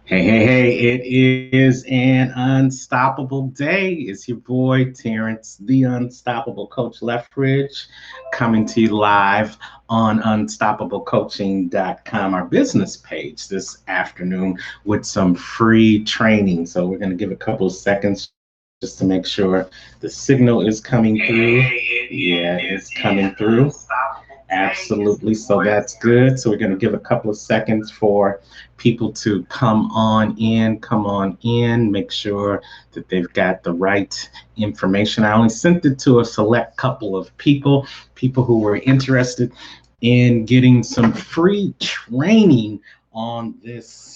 Hey, it is an unstoppable day. It's your boy, Terrence, the Unstoppable Coach Lethbridge, coming to you live on unstoppablecoaching.com, our business page this afternoon with some free training. So we're going to give a couple of seconds just to make sure the signal is coming through. Yeah, it's coming through. Absolutely. So that's good. So we're going to give a couple of seconds for people to come on in, make sure that they've got the right information. I only sent it to a select couple of people who were interested in getting some free training on this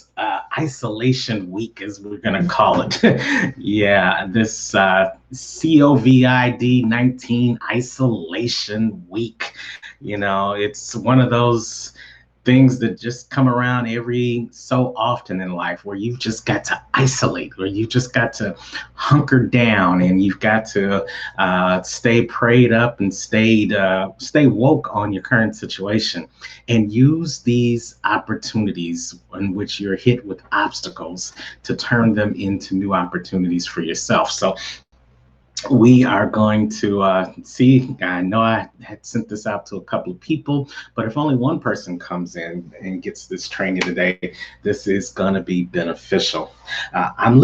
isolation week, as we're going to call it. Yeah, this COVID 19 isolation week. It's one of those things that just come around every so often in life where you've just got to isolate, where you just got to hunker down and you've got to stay prayed up and stay woke on your current situation and use these opportunities in which you're hit with obstacles to turn them into new opportunities for yourself. So we are going to see. I know I had sent this out to a couple of people, but if only one person comes in and gets this training today, this is going to be beneficial. I'm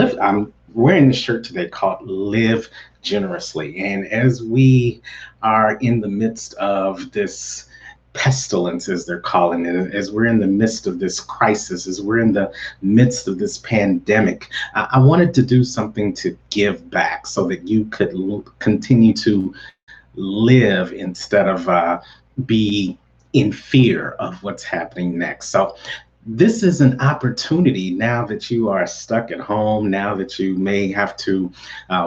wearing this shirt today called Live Generously. And as we are in the midst of this pestilence, as they're calling it, as we're in the midst of this crisis, as we're in the midst of this pandemic, I wanted to do something to give back so that you could continue to live instead of be in fear of what's happening next. So this is an opportunity now that you are stuck at home, now that you may have to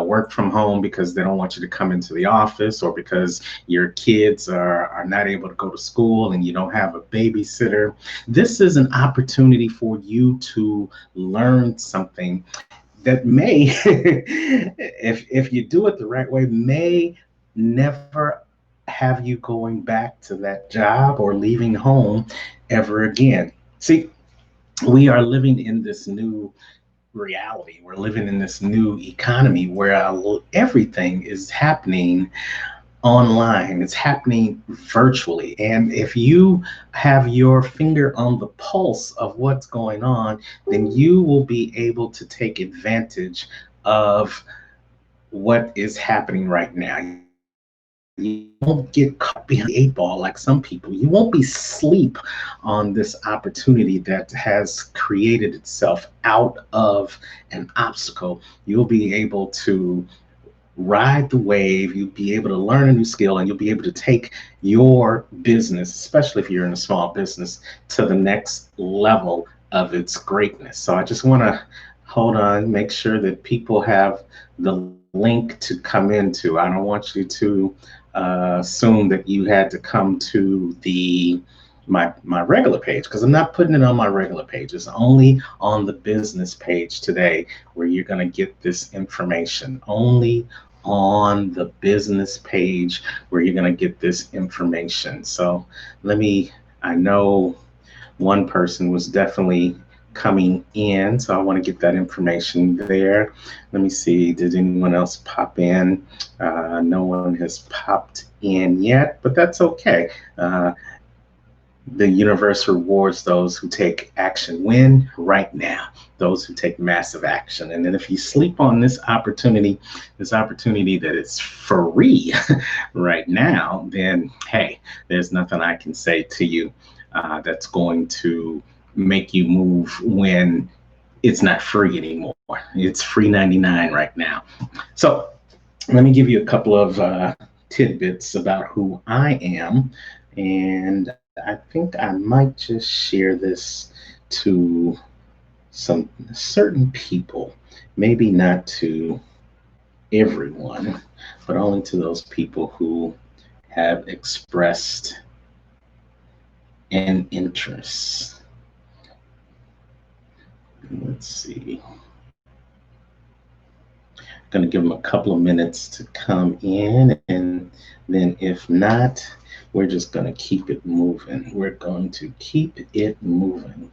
work from home because they don't want you to come into the office, or because your kids are not able to go to school and you don't have a babysitter. This is an opportunity for you to learn something that may, if you do it the right way, may never have you going back to that job or leaving home ever again. See, we are living in this new reality. We're living in this new economy where everything is happening online, it's happening virtually. And if you have your finger on the pulse of what's going on, then you will be able to take advantage of what is happening right now. You won't get caught behind the eight ball like some people. You won't be asleep on this opportunity that has created itself out of an obstacle. You'll be able to ride the wave, you'll be able to learn a new skill, and you'll be able to take your business, especially if you're in a small business, to the next level of its greatness. So I just want to hold on, make sure that people have the link to come into. I don't want you to assume that you had to come to the my regular page, because I'm not putting it on my regular page. It's only on the business page today where you're going to get this information. Only on the business page where you're going to get this information. So let me, I know one person was definitely coming in, so I want to get that information there. Let me see, did anyone else pop in? No one has popped in yet, but that's okay. The universe rewards those who take action. When? Right now. Those who take massive action. And then if you sleep on this opportunity that is free right now, then hey, there's nothing I can say to you that's going to make you move when it's not free anymore. It's free 99 right now. So let me give you a couple of tidbits about who I am. And I think I might just share this to some certain people, maybe not to everyone, but only to those people who have expressed an interest. Let's see. I'm going to give them a couple of minutes to come in, and then if not, we're just going to keep it moving. We're going to keep it moving.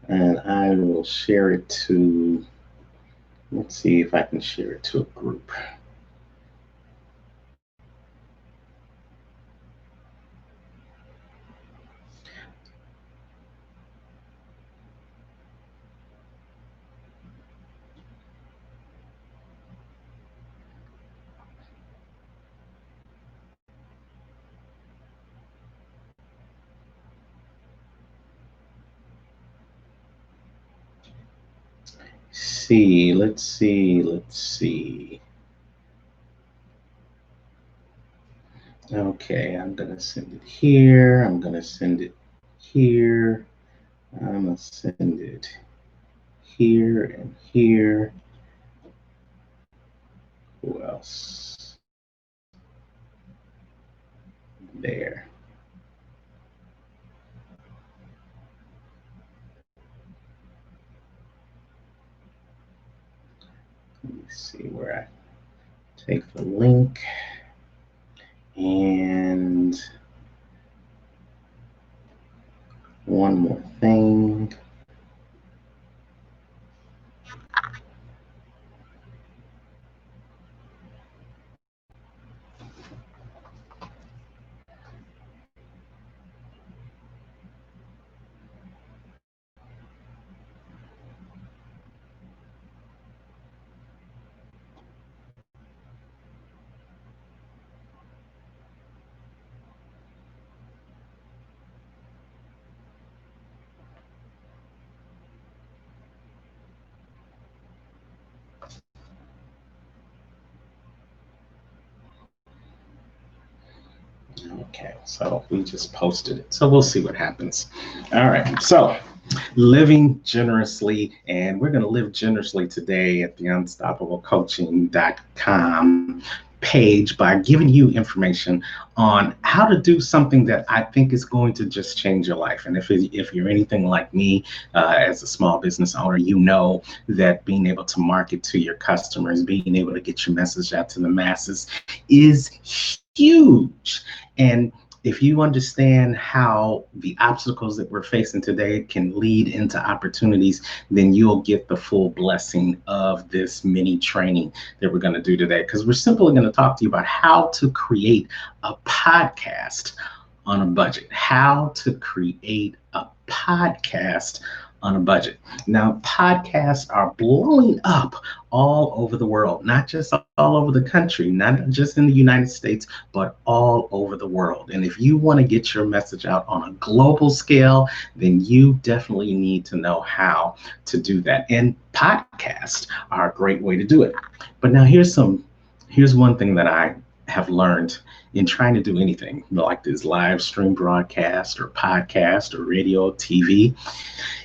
and I will share it to, let's see if I can share it to a group. Let's see. Okay, I'm gonna send it here. I'm gonna send it here. I'm gonna send it here and here. Who else? There. Let me see where I take the link. And one more thing. Okay, so we just posted it. So we'll see what happens. All right, so living generously, and we're going to live generously today at the unstoppablecoaching.com page by giving you information on how to do something that I think is going to just change your life. And if you're anything like me, as a small business owner, you know that being able to market to your customers, being able to get your message out to the masses is huge. And if you understand how the obstacles that we're facing today can lead into opportunities, then you'll get the full blessing of this mini training that we're going to do today. Because we're simply going to talk to you about how to create a podcast on a budget, how to create a podcast on a budget. Now, podcasts are blowing up all over the world, not just all over the country, not just in the United States, but all over the world. And if you want to get your message out on a global scale, then you definitely need to know how to do that. And podcasts are a great way to do it. But now here's one thing that I have learned in trying to do anything like this live stream broadcast or podcast or radio, TV.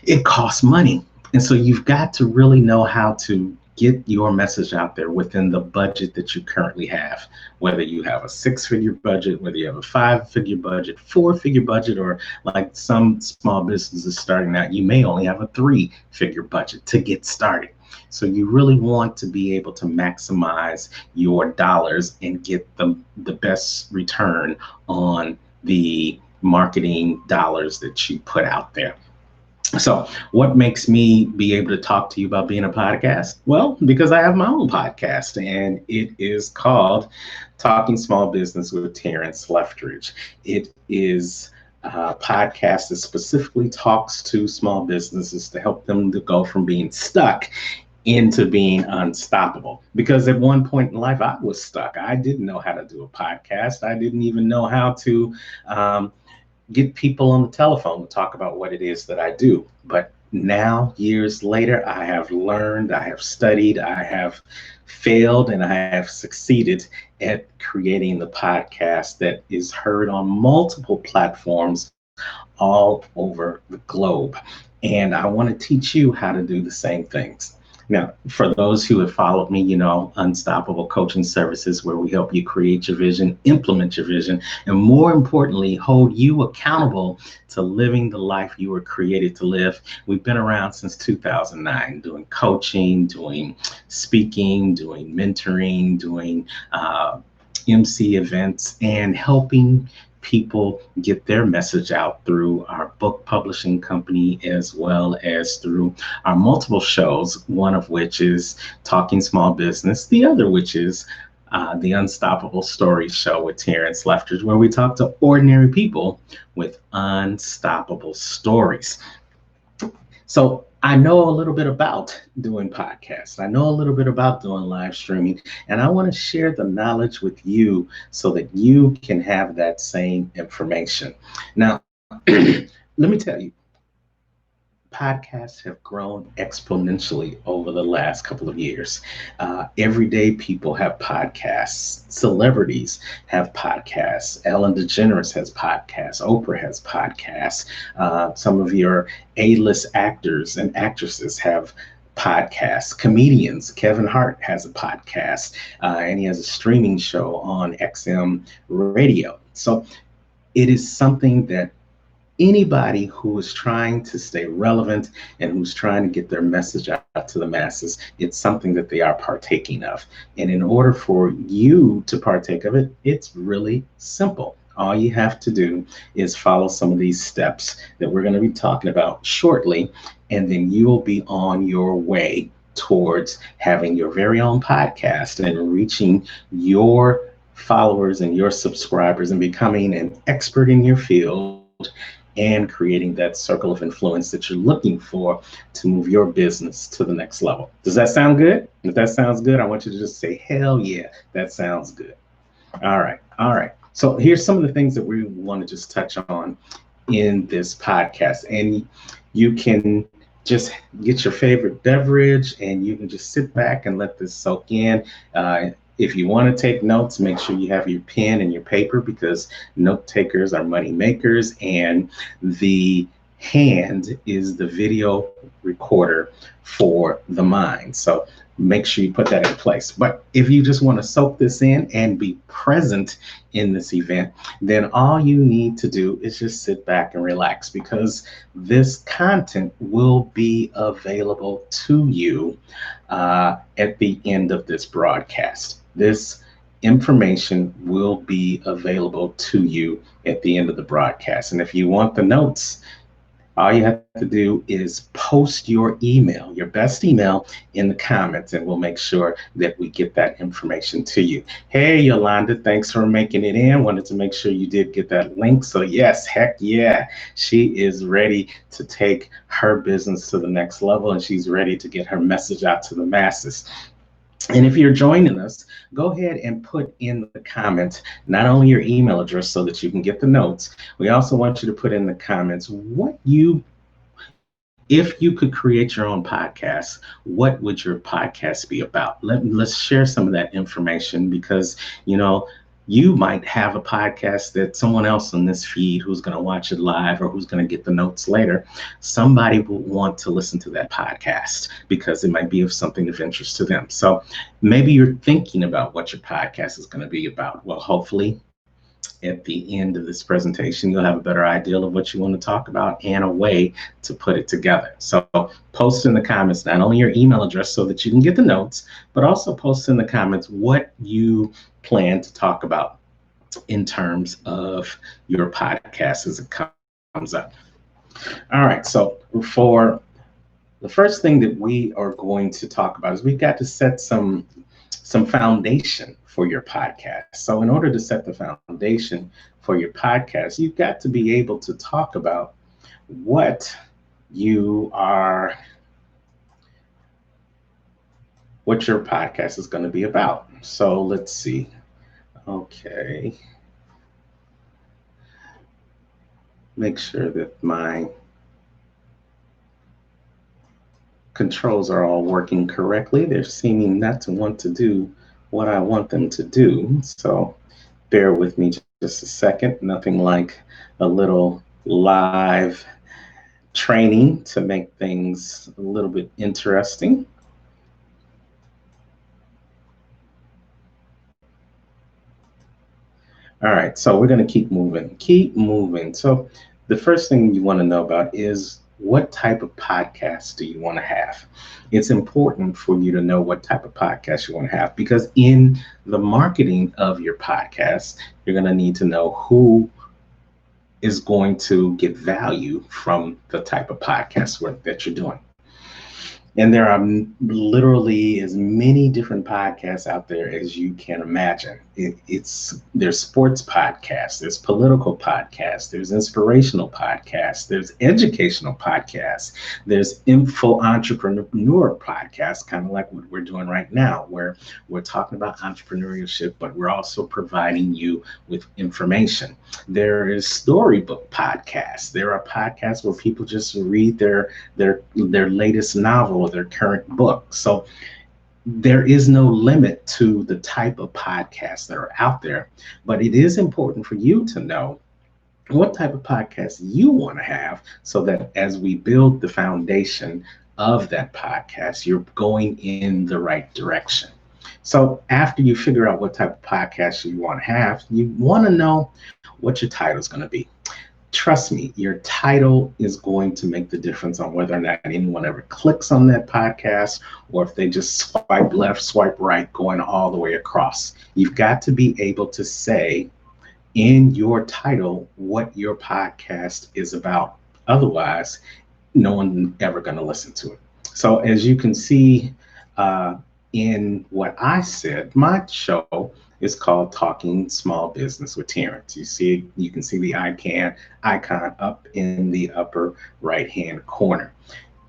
It costs money. And so you've got to really know how to get your message out there within the budget that you currently have, whether you have a 6-figure budget, whether you have a 5-figure budget, 4-figure budget, or like some small businesses starting out, you may only have a 3-figure budget to get started. So you really want to be able to maximize your dollars and get the best return on the marketing dollars that you put out there. So what makes me be able to talk to you about being a podcast? Well, because I have my own podcast, and it is called Talking Small Business with Terrence Leftridge. It is a podcast that specifically talks to small businesses to help them to go from being stuck into being unstoppable. Because at one point in life, I was stuck. I didn't know how to do a podcast. I didn't even know how to get people on the telephone to talk about what it is that I do. But now, years later, I have learned, I have studied, I have failed, and I have succeeded at creating the podcast that is heard on multiple platforms all over the globe. And I want to teach you how to do the same things. Now, for those who have followed me, you know, Unstoppable Coaching Services, where we help you create your vision, implement your vision, and more importantly, hold you accountable to living the life you were created to live. We've been around since 2009, doing coaching, doing speaking, doing mentoring, doing MC events, and helping people get their message out through our book publishing company as well as through our multiple shows, one of which is Talking Small Business, the other which is the Unstoppable Stories Show with Terrence Lefteridge, where we talk to ordinary people with unstoppable stories. So I know a little bit about doing podcasts. I know a little bit about doing live streaming, and I want to share the knowledge with you so that you can have that same information. Now, let me tell you, podcasts have grown exponentially over the last couple of years. Everyday people have podcasts. Celebrities have podcasts. Ellen DeGeneres has podcasts. Oprah has podcasts. Some of your A-list actors and actresses have podcasts. Comedians, Kevin Hart has a podcast, and he has a streaming show on XM radio. So it is something that anybody who is trying to stay relevant and who's trying to get their message out to the masses, it's something that they are partaking of. And in order for you to partake of it, it's really simple. All you have to do is follow some of these steps that we're going to be talking about shortly, and then you will be on your way towards having your very own podcast and reaching your followers and your subscribers and becoming an expert in your field and creating that circle of influence that you're looking for to move your business to the next level. Does that sound good? If that sounds good, I want you to just say, hell yeah, that sounds good. All right. So here's some of the things that we want to just touch on in this podcast. And you can just get your favorite beverage and you can just sit back and let this soak in. If you want to take notes, make sure you have your pen and your paper, because note takers are money makers, and the hand is the video recorder for the mind. So make sure you put that in place. But if you just want to soak this in and be present in this event, then all you need to do is just sit back and relax, because this content will be available to you at the end of this broadcast. This information will be available to you at the end of the broadcast. And if you want the notes, all you have to do is post your email, your best email, in the comments, and we'll make sure that we get that information to you. Hey, Yolanda, thanks for making it in. Wanted to make sure you did get that link. So yes, heck yeah, she is ready to take her business to the next level, and she's ready to get her message out to the masses. And if you're joining us, go ahead and put in the comments not only your email address so that you can get the notes. We also want you to put in the comments if you could create your own podcast, what would your podcast be about? Let's share some of that information, because you might have a podcast that someone else on this feed who's going to watch it live or who's going to get the notes later, somebody will want to listen to that podcast because it might be of something of interest to them. So maybe you're thinking about what your podcast is going to be about. Well, hopefully at the end of this presentation, you'll have a better idea of what you want to talk about and a way to put it together. So post in the comments not only your email address so that you can get the notes, but also post in the comments what you plan to talk about in terms of your podcast as it comes up. All right, so for the first thing that we are going to talk about is we've got to set some foundation for your podcast. So in order to set the foundation for your podcast, you've got to be able to talk about what your podcast is going to be about. So let's see. Okay. Make sure that my controls are all working correctly. They're seeming not to want to do what I want them to do. So bear with me just a second. Nothing like a little live training to make things a little bit interesting. All right, so we're going to keep moving. So the first thing you want to know about is, what type of podcast do you want to have? It's important for you to know what type of podcast you want to have, because in the marketing of your podcast, you're going to need to know who is going to get value from the type of podcast work that you're doing. And there are literally as many different podcasts out there as you can imagine. There's sports podcasts, there's political podcasts, there's inspirational podcasts, there's educational podcasts, there's info entrepreneur podcasts, kind of like what we're doing right now, where we're talking about entrepreneurship, but we're also providing you with information. There is storybook podcasts. There are podcasts where people just read their latest novel or their current book. So there is no limit to the type of podcasts that are out there, but it is important for you to know what type of podcast you want to have, so that as we build the foundation of that podcast, you're going in the right direction. So after you figure out what type of podcast you want to have, you want to know what your title is going to be. Trust me, your title is going to make the difference on whether or not anyone ever clicks on that podcast, or if they just swipe left, swipe right, going all the way across. You've got to be able to say in your title what your podcast is about. Otherwise, no one's ever going to listen to it. So as you can see in what I said, my show is called Talking Small Business with Terrence. You can see the icon up in the upper right-hand corner.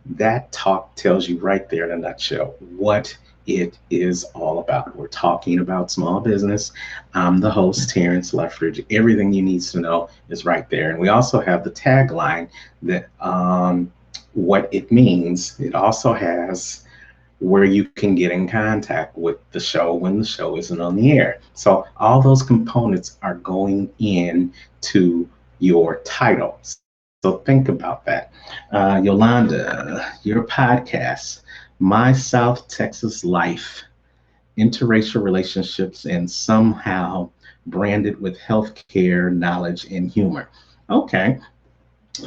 That talk tells you right there in a nutshell what it is all about. We're talking about small business. I'm the host, Terrence Leffridge. Everything you need to know is right there. And we also have the tagline that what it means. It also has where you can get in contact with the show when the show isn't on the air. So all those components are going into your title. So think about that. Yolanda, your podcast, My South Texas Life, Interracial Relationships, and Somehow Branded with Healthcare, Knowledge, and Humor. Okay.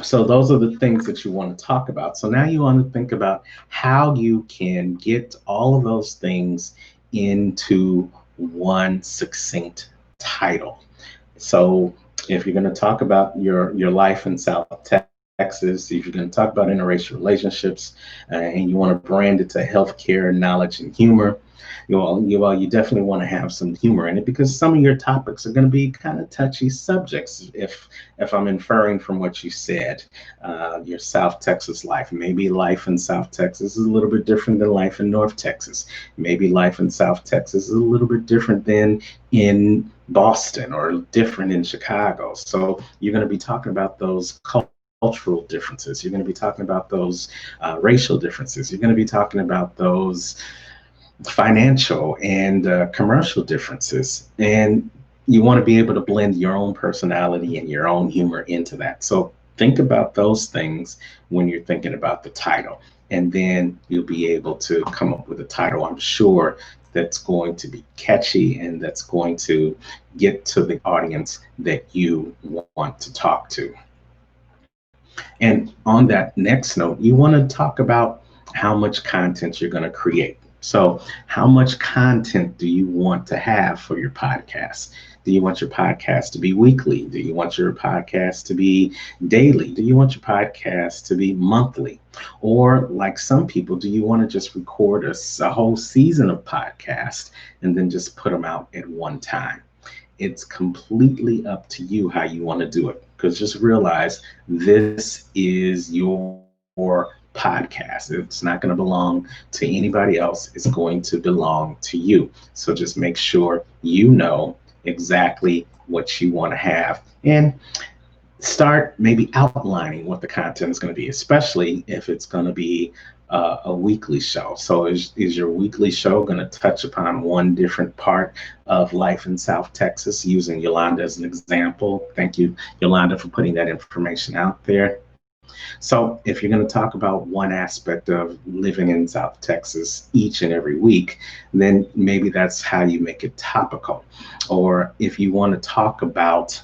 So those are the things that you want to talk about. So now you want to think about how you can get all of those things into one succinct title. So if you're going to talk about your life in South Texas, if you're going to talk about interracial relationships, and you want to brand it to healthcare, knowledge, and humor, you definitely want to have some humor in it, because some of your topics are going to be kind of touchy subjects. If I'm inferring from what you said, your South Texas life, maybe life in South Texas is a little bit different than life in North Texas. Maybe life in South Texas is a little bit different than in Boston or different in Chicago. So you're going to be talking about those cultural differences. You're going to be talking about those racial differences. You're going to be talking about those financial and commercial differences. And you want to be able to blend your own personality and your own humor into that. So think about those things when you're thinking about the title. And then you'll be able to come up with a title, I'm sure, that's going to be catchy and that's going to get to the audience that you want to talk to. And on that next note, you want to talk about how much content you're going to create. So how much content do you want to have for your podcast? Do you want your podcast to be weekly? Do you want your podcast to be daily? Do you want your podcast to be monthly? Or like some people, do you want to just record a whole season of podcasts and then just put them out at one time? It's completely up to you how you want to do it, because just realize this is your podcast. It's not going to belong to anybody else. It's going to belong to you. So just make sure you know exactly what you want to have, and start maybe outlining what the content is going to be, especially if it's going to be a weekly show. So is your weekly show going to touch upon one different part of life in South Texas, using Yolanda as an example? Thank you, Yolanda, for putting that information out there. So if you're going to talk about one aspect of living in South Texas each and every week, then maybe that's how you make it topical. Or if you want to talk about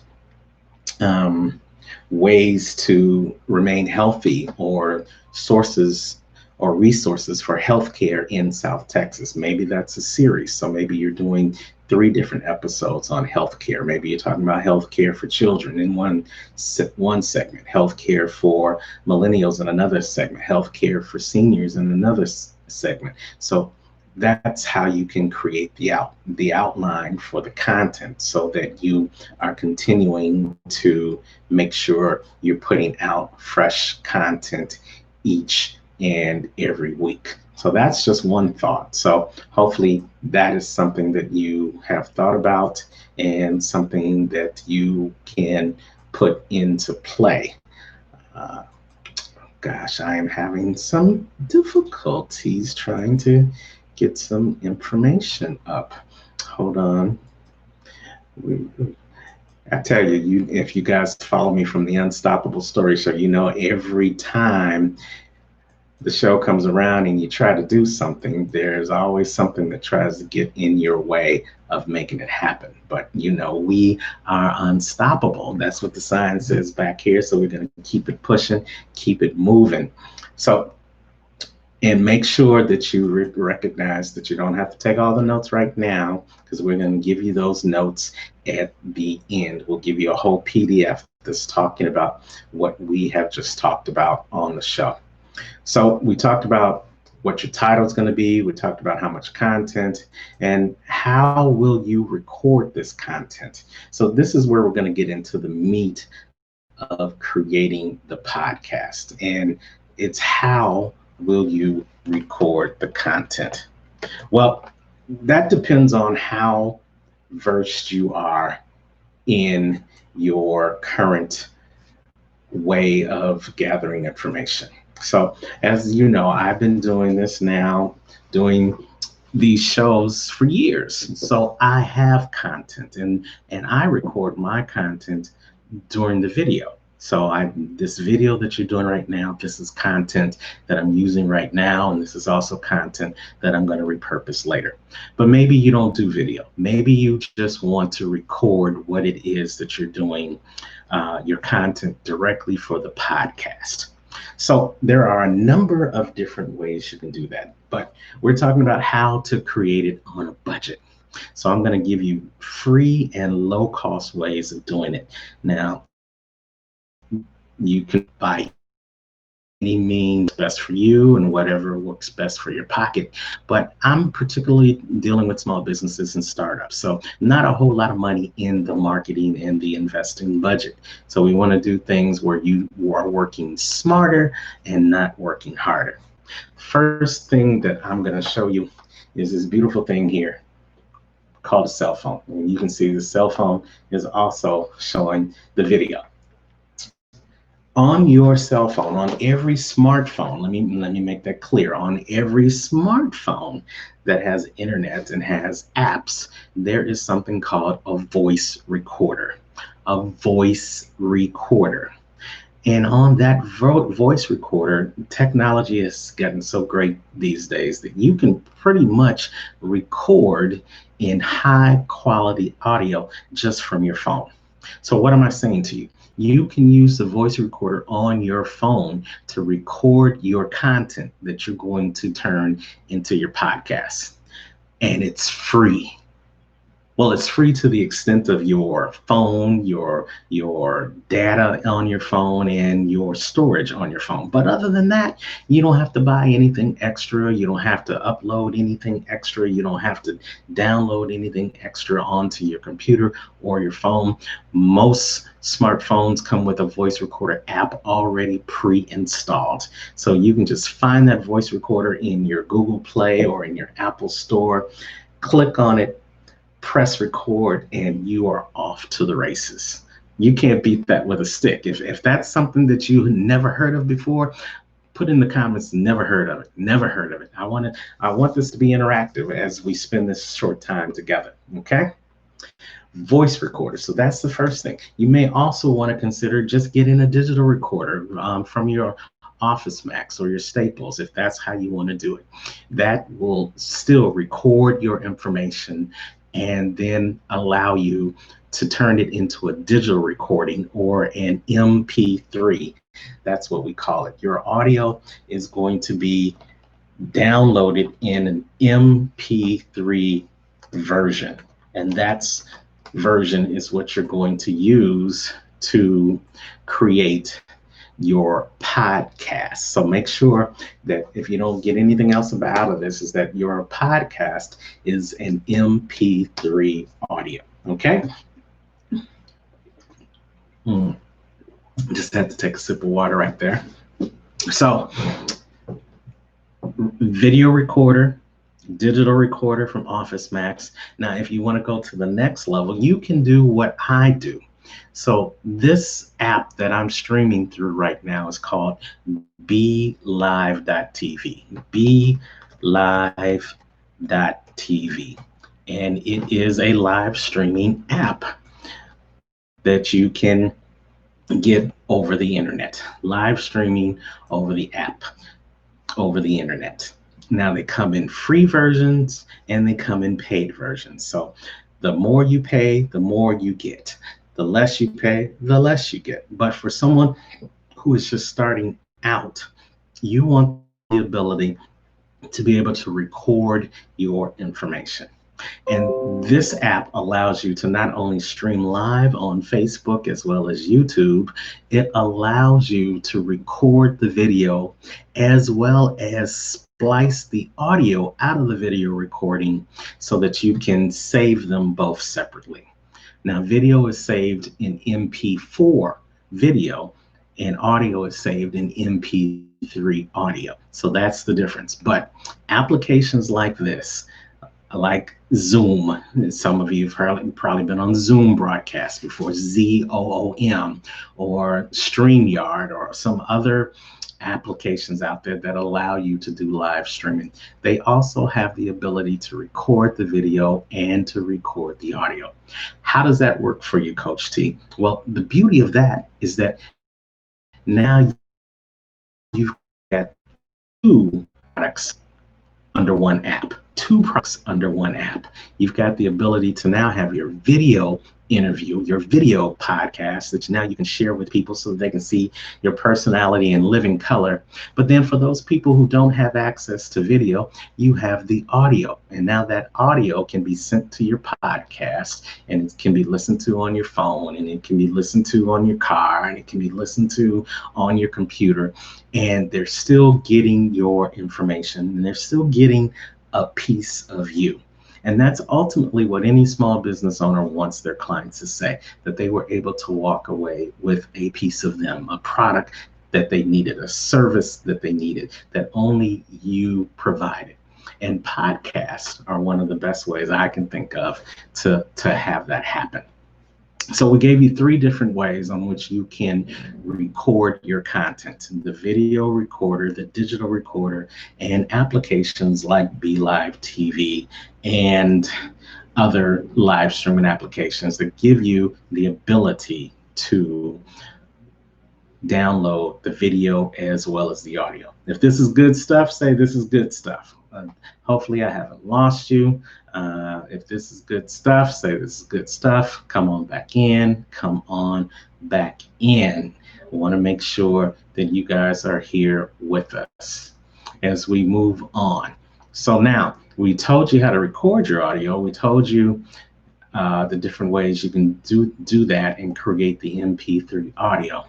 ways to remain healthy, or sources or resources for healthcare in South Texas, maybe that's a series. So maybe you're doing three different episodes on healthcare. Maybe you're talking about healthcare for children in one segment, healthcare for millennials in another segment, healthcare for seniors in another segment. So that's how you can create the outline for the content so that you are continuing to make sure you're putting out fresh content each and every week. So that's just one thought. So hopefully that is something that you have thought about and something that you can put into play. Uh, Gosh, I am having some difficulties trying to get some information up. Hold on. I tell you, if you guys follow me from the Unstoppable Story Show, you know every time the show comes around and you try to do something, there's always something that tries to get in your way of making it happen. But you know, we are unstoppable. That's what the sign says back here. So we're going to keep it pushing, keep it moving. So, and make sure that you recognize that you don't have to take all the notes right now, because we're going to give you those notes at the end. We'll give you a whole PDF that's talking about what we have just talked about on the show. So we talked about what your title is going to be. We talked about how much content and how will you record this content. So this is where we're going to get into the meat of creating the podcast. And it's how will you record the content? Well, that depends on how versed you are in your current way of gathering information. So as you know, I've been doing this now, doing these shows for years. So I have content and I record my content during the video. So this video that you're doing right now, this is content that I'm using right now, and this is also content that I'm going to repurpose later. But maybe you don't do video. Maybe you just want to record what it is that you're doing, your content directly for the podcast. So there are a number of different ways you can do that, but we're talking about how to create it on a budget. So I'm going to give you free and low cost ways of doing it. Now, you can buy any means best for you and whatever works best for your pocket. But I'm particularly dealing with small businesses and startups. So not a whole lot of money in the marketing and the investing budget. So we want to do things where you are working smarter and not working harder. First thing that I'm going to show you is this beautiful thing here called a cell phone. And you can see the cell phone is also showing the video. On your cell phone, on every smartphone, let me make that clear, on every smartphone that has internet and has apps, there is something called a voice recorder. A voice recorder. And on that voice recorder, technology has gotten so great these days that you can pretty much record in high quality audio just from your phone. So what am I saying to you? You can use the voice recorder on your phone to record your content that you're going to turn into your podcast. And it's free. Well, it's free to the extent of your phone, your data on your phone, and your storage on your phone. But other than that, you don't have to buy anything extra. You don't have to upload anything extra. You don't have to download anything extra onto your computer or your phone. Most smartphones come with a voice recorder app already pre-installed. So you can just find that voice recorder in your Google Play or in your Apple Store, click on it, press record, and you are off to the races. You can't beat that with a stick. If that's something that you never heard of before, put in the comments, never heard of it, never heard of it. I want this to be interactive as we spend this short time together, okay? Voice recorder, so that's the first thing. You may also want to consider just getting a digital recorder from your Office Max or your Staples, if that's how you want to do it. That will still record your information and then allow you to turn it into a digital recording or an MP3. That's what we call it. Your audio is going to be downloaded in an MP3 version. And that's version is what you're going to use to create your podcast. So make sure that if you don't get anything else out of this, is that your podcast is an MP3 audio. Okay. Just had to take a sip of water right there. So video recorder, digital recorder from Office Max. Now, if you want to go to the next level, you can do what I do. So this app that I'm streaming through right now is called BeLive.tv. BeLive.tv. And it is a live streaming app that you can get over the internet. Live streaming over the app, over the internet. Now they come in free versions and they come in paid versions. So the more you pay, the more you get. The less you pay, the less you get. But for someone who is just starting out, you want the ability to be able to record your information. And this app allows you to not only stream live on Facebook as well as YouTube, it allows you to record the video as well as splice the audio out of the video recording so that you can save them both separately. Now, video is saved in MP4 video and audio is saved in MP3 audio. So that's the difference. But applications like this, like Zoom. Some of you have probably been on Zoom broadcasts before, Zoom, or StreamYard, or some other applications out there that allow you to do live streaming. They also have the ability to record the video and to record the audio. How does that work for you, Coach T? Well, the beauty of that is that now you've got two products under one app. Two products under one app. You've got the ability to now have your video interview, your video podcast that now you can share with people so that they can see your personality in living color. But then for those people who don't have access to video, you have the audio. And now that audio can be sent to your podcast, and it can be listened to on your phone, and it can be listened to on your car, and it can be listened to on your computer. And they're still getting your information, and they're still getting a piece of you. And that's ultimately what any small business owner wants their clients to say, that they were able to walk away with a piece of them, a product that they needed, a service that they needed, that only you provided. And podcasts are one of the best ways I can think of to have that happen. So we gave you three different ways on which you can record your content: the video recorder, the digital recorder, and applications like BeLive TV and other live streaming applications that give you the ability to download the video as well as the audio. If this is good stuff, say this is good stuff. Hopefully I haven't lost you. If this is good stuff, say this is good stuff. Come on back in. Come on back in. I want to make sure that you guys are here with us as we move on. So now we told you how to record your audio. We told you the different ways you can do that and create the MP3 audio.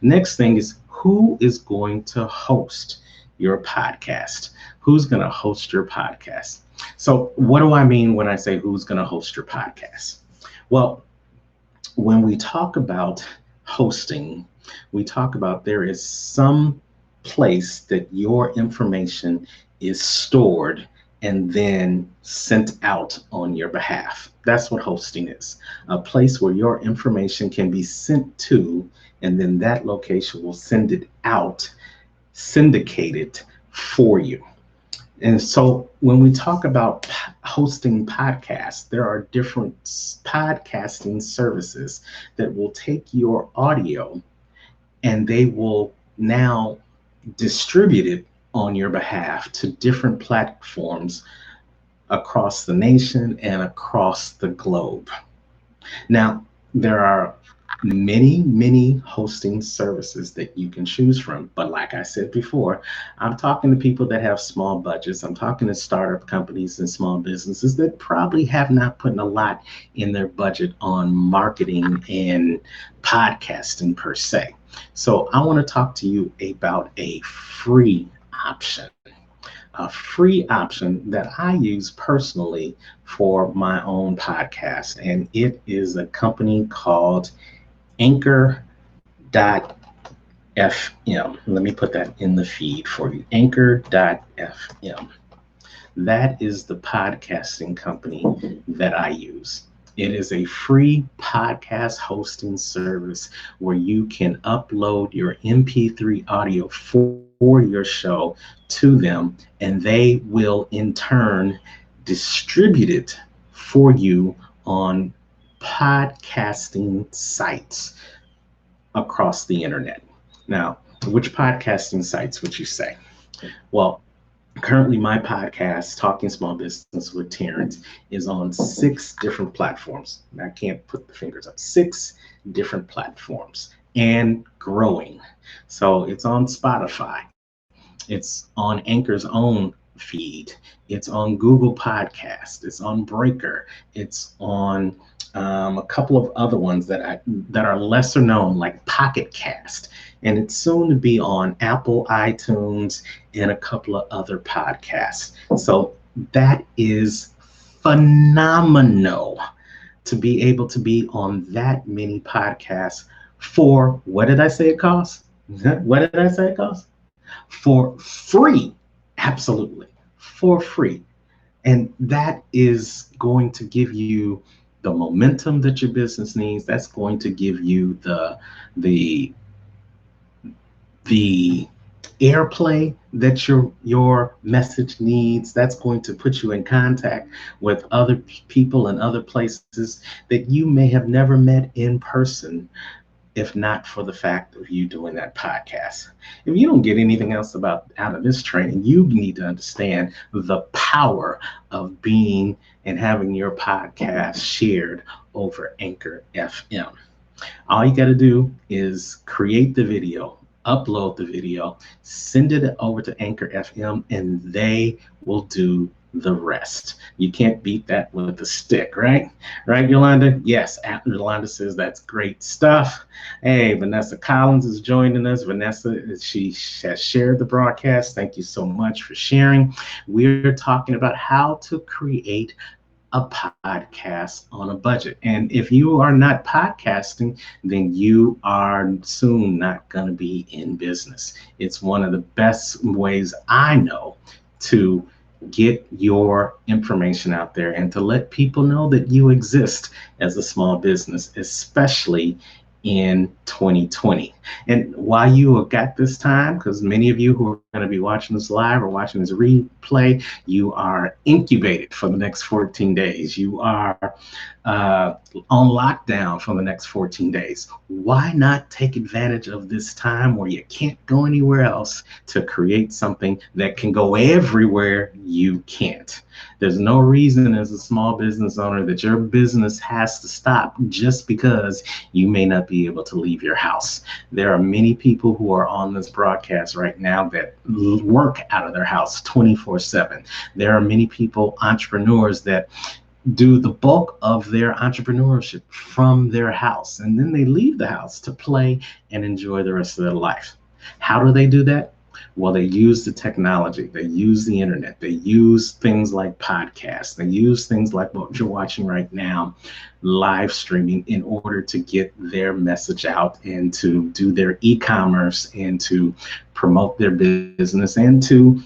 Next thing is, who is going to host your podcast? Who's going to host your podcast? So what do I mean when I say who's going to host your podcast? Well, when we talk about hosting, we talk about there is some place that your information is stored and then sent out on your behalf. That's what hosting is. A place where your information can be sent to, and then that location will send it out, syndicate it for you. And so when we talk about hosting podcasts, there are different podcasting services that will take your audio and they will now distribute it on your behalf to different platforms across the nation and across the globe. Now, there are many hosting services that you can choose from. But like I said before, I'm talking to people that have small budgets. I'm talking to startup companies and small businesses that probably have not put a lot in their budget on marketing and podcasting per se. So I want to talk to you about a free option. A free option that I use personally for my own podcast, and it is a company called Anchor.fm. Let me put that in the feed for you. Anchor.fm. That is the podcasting company that I use. It is a free podcast hosting service where you can upload your MP3 audio for your show to them, and they will in turn distribute it for you on podcasting sites across the internet. Now, which podcasting sites would you say? Well, currently my podcast, Talking Small Business with Terrence, is on 6 different platforms. I can't put the fingers up. 6 different platforms and growing. So it's on Spotify. It's on Anchor's own feed. It's on Google Podcast. It's on Breaker. It's on a couple of other ones that are lesser known, like Pocket Cast, and it's soon to be on Apple, iTunes, and a couple of other podcasts. So that is phenomenal to be able to be on that many podcasts for, what did I say it costs? What did I say it costs? For free. Absolutely. For free. And that is going to give you the momentum that your business needs. That's going to give you the the airplay that your message needs. That's going to put you in contact with other people and other places that you may have never met in person if not for the fact of you doing that podcast. If you don't get anything else out of this training, you need to understand the power of being and having your podcast shared over Anchor FM. All you got to do is create the video, upload the video, send it over to Anchor FM, and they will do the rest. You can't beat that with a stick, right? Right, Yolanda? Yes, Yolanda says that's great stuff. Hey, Vanessa Collins is joining us. Vanessa, she has shared the broadcast. Thank you so much for sharing. We're talking about how to create a podcast on a budget. And if you are not podcasting, then you are soon not going to be in business. It's one of the best ways I know to get your information out there and to let people know that you exist as a small business, especially in 2020. And while you have got this time, because many of you who are going to be watching this live or watching this replay, you are incubated for the next 14 days. You are on lockdown for the next 14 days. Why not take advantage of this time where you can't go anywhere else to create something that can go everywhere you can't? There's no reason as a small business owner that your business has to stop just because you may not be able to leave your house. There are many people who are on this broadcast right now that work out of their house 24/7. There are many people, entrepreneurs, that do the bulk of their entrepreneurship from their house, and then they leave the house to play and enjoy the rest of their life. How do they do that? Well, they use the technology, they use the internet, they use things like podcasts, they use things like what you're watching right now, live streaming, in order to get their message out and to do their e-commerce and to promote their business and to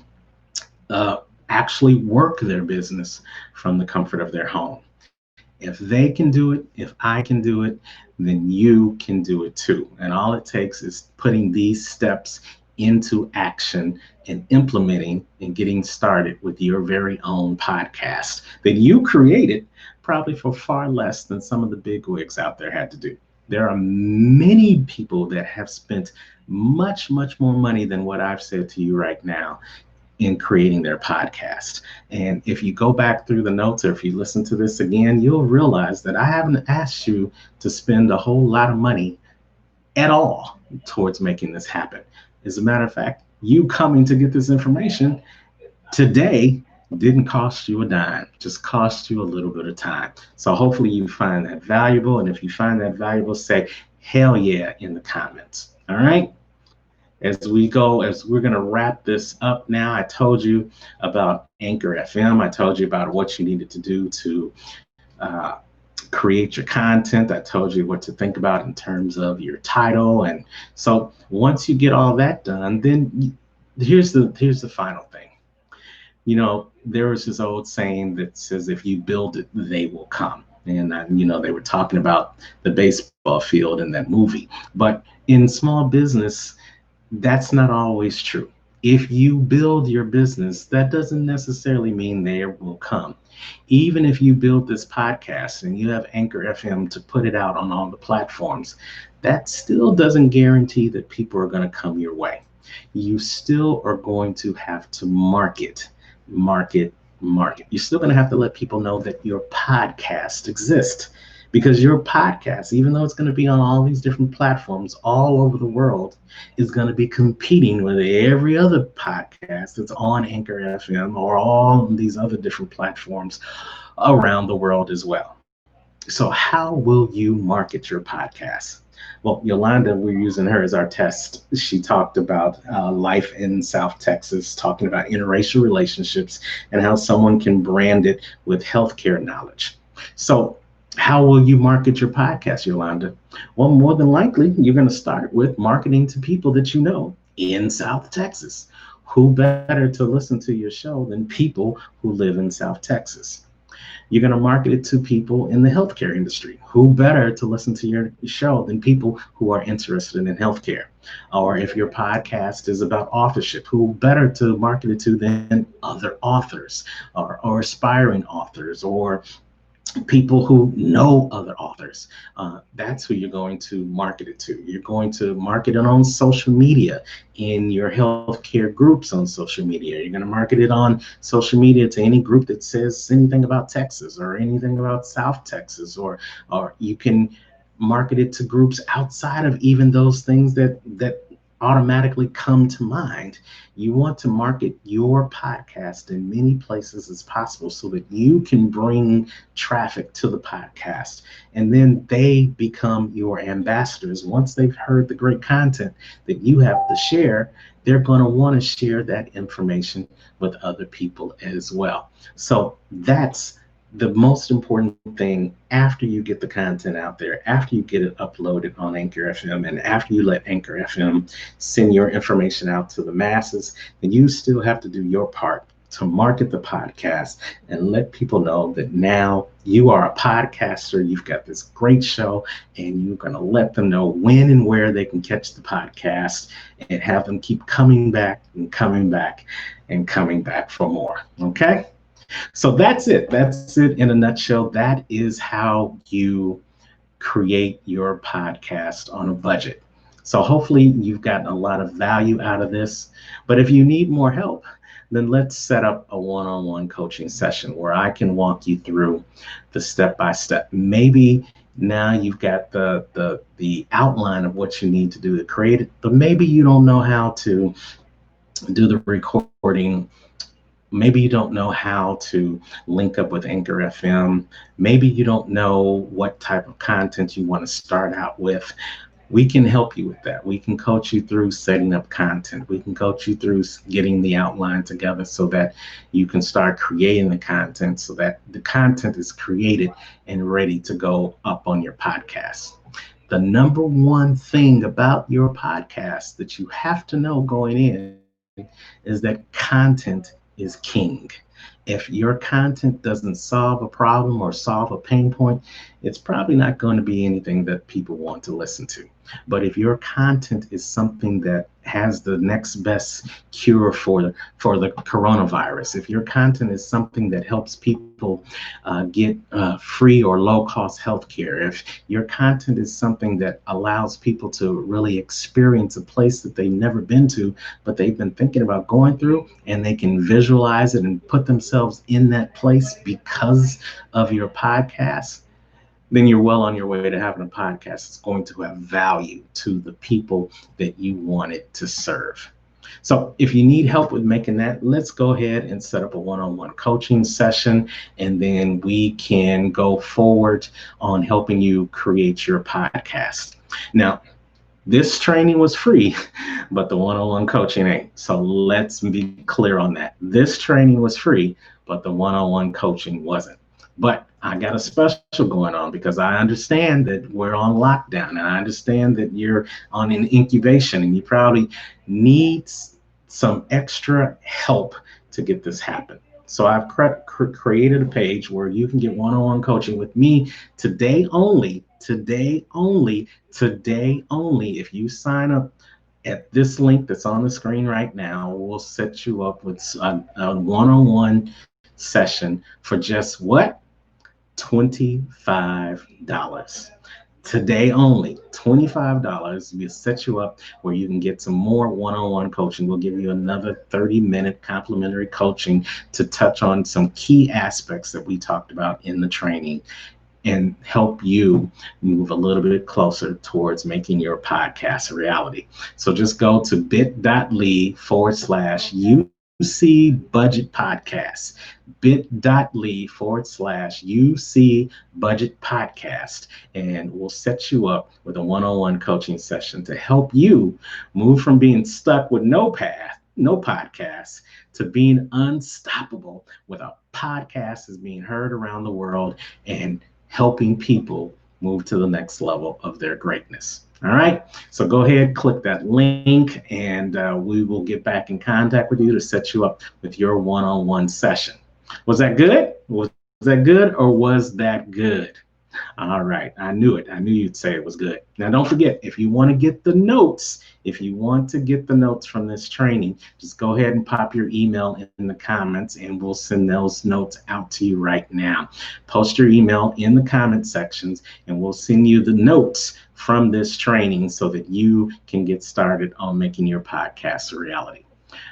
actually work their business from the comfort of their home. If they can do it, if I can do it, then you can do it too. And all it takes is putting these steps into action and implementing and getting started with your very own podcast that you created probably for far less than some of the big wigs out there had to do. There are many people that have spent much more money than what I've said to you right now in creating their podcast. And if you go back through the notes or if you listen to this again, you'll realize that I haven't asked you to spend a whole lot of money at all towards making this happen. As a matter of fact, you coming to get this information today didn't cost you a dime, just cost you a little bit of time. So hopefully you find that valuable. And if you find that valuable, say hell yeah in the comments. All right. As we're going to wrap this up now, I told you about Anchor FM. I told you about what you needed to do to uh, create your content. I told you what to think about in terms of your title. And so once you get all that done, then here's the final thing. You know, there was this old saying that says, if you build it, they will come. And, they were talking about the baseball field in that movie. But in small business, that's not always true. If you build your business, that doesn't necessarily mean they will come. Even if you build this podcast and you have Anchor FM to put it out on all the platforms, that still doesn't guarantee that people are going to come your way. You still are going to have to market. You're still going to have to let people know that your podcast exists, because your podcast, even though it's going to be on all these different platforms all over the world, is going to be competing with every other podcast that's on Anchor FM or all these other different platforms around the world as well. So how will you market your podcast? Well, Yolanda, we're using her as our test. She talked about life in South Texas, talking about interracial relationships and how someone can brand it with healthcare knowledge. So how will you market your podcast, Yolanda? Well, more than likely, you're going to start with marketing to people that you know in South Texas. Who better to listen to your show than people who live in South Texas? You're going to market it to people in the healthcare industry. Who better to listen to your show than people who are interested in healthcare? Or if your podcast is about authorship, who better to market it to than other authors or aspiring authors or people who know other authors? That's who you're going to market it to. You're going to market it on social media, in your healthcare groups on social media. You're going to market it on social media to any group that says anything about Texas or anything about South Texas, or you can market it to groups outside of even those things that automatically come to mind. You want to market your podcast in many places as possible so that you can bring traffic to the podcast, and then they become your ambassadors. Once they've heard the great content that you have to share, they're going to want to share that information with other people as well. So that's the most important thing. After you get the content out there, after you get it uploaded on Anchor FM, and after you let Anchor FM send your information out to the masses, then you still have to do your part to market the podcast and let people know that now you are a podcaster, you've got this great show, and you're going to let them know when and where they can catch the podcast, and have them keep coming back and coming back and coming back for more. Okay? So that's it. That's it in a nutshell. That is how you create your podcast on a budget. So hopefully you've gotten a lot of value out of this. But if you need more help, then let's set up a one-on-one coaching session where I can walk you through the step-by-step. Maybe now you've got the outline of what you need to do to create it, but maybe you don't know how to do the recording. Maybe you don't know how to link up with Anchor FM. Maybe you don't know what type of content you want to start out with. We can help you with that. We can coach you through setting up content. We can coach you through getting the outline together so that you can start creating the content, so that the content is created and ready to go up on your podcast. The number one thing about your podcast that you have to know going in is that content is king. If your content doesn't solve a problem or solve a pain point, it's probably not going to be anything that people want to listen to. But if your content is something that has the next best cure for the coronavirus, if your content is something that helps people get free or low cost health care, if your content is something that allows people to really experience a place that they've never been to, but they've been thinking about going through, and they can visualize it and put themselves in that place because of your podcast, then you're well on your way to having a podcast that's going to have value to the people that you want it to serve. So if you need help with making that, let's go ahead and set up a one-on-one coaching session, and then we can go forward on helping you create your podcast. Now, this training was free, but the one-on-one coaching ain't. So let's be clear on that. This training was free, but the one-on-one coaching wasn't. But I got a special going on because I understand that we're on lockdown, and I understand that you're on an incubation and you probably need some extra help to get this happen. So I've created a page where you can get one-on-one coaching with me today only, today only, today only. If you sign up at this link that's on the screen right now, we'll set you up with a one-on-one session for just what? $25. Today only, $25. We'll set you up where you can get some more one-on-one coaching. We'll give you another 30-minute complimentary coaching to touch on some key aspects that we talked about in the training and help you move a little bit closer towards making your podcast a reality. So just go to bit.ly/UC Budget Podcast, bit.ly/UC Budget Podcast, and we'll set you up with a one-on-one coaching session to help you move from being stuck with no path, no podcast, to being unstoppable with a podcast is being heard around the world and helping people move to the next level of their greatness. All right, so go ahead, click that link, and we will get back in contact with you to set you up with your one-on-one session. Was that good? Was that good, or was that good? All right, I knew it. I knew you'd say it was good. Now, don't forget, if you want to get the notes, from this training, just go ahead and pop your email in the comments, and we'll send those notes out to you right now. Post your email in the comment sections, and we'll send you the notes from this training so that you can get started on making your podcast a reality.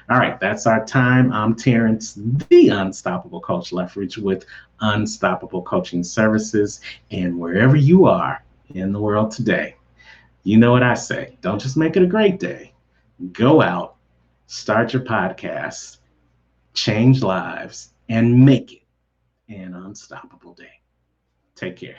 All right, that's our time. I'm Terrence, the Unstoppable Coach Lethbridge with Unstoppable Coaching Services. And wherever you are in the world today, you know what I say. Don't just make it a great day. Go out, start your podcast, change lives, and make it an unstoppable day. Take care.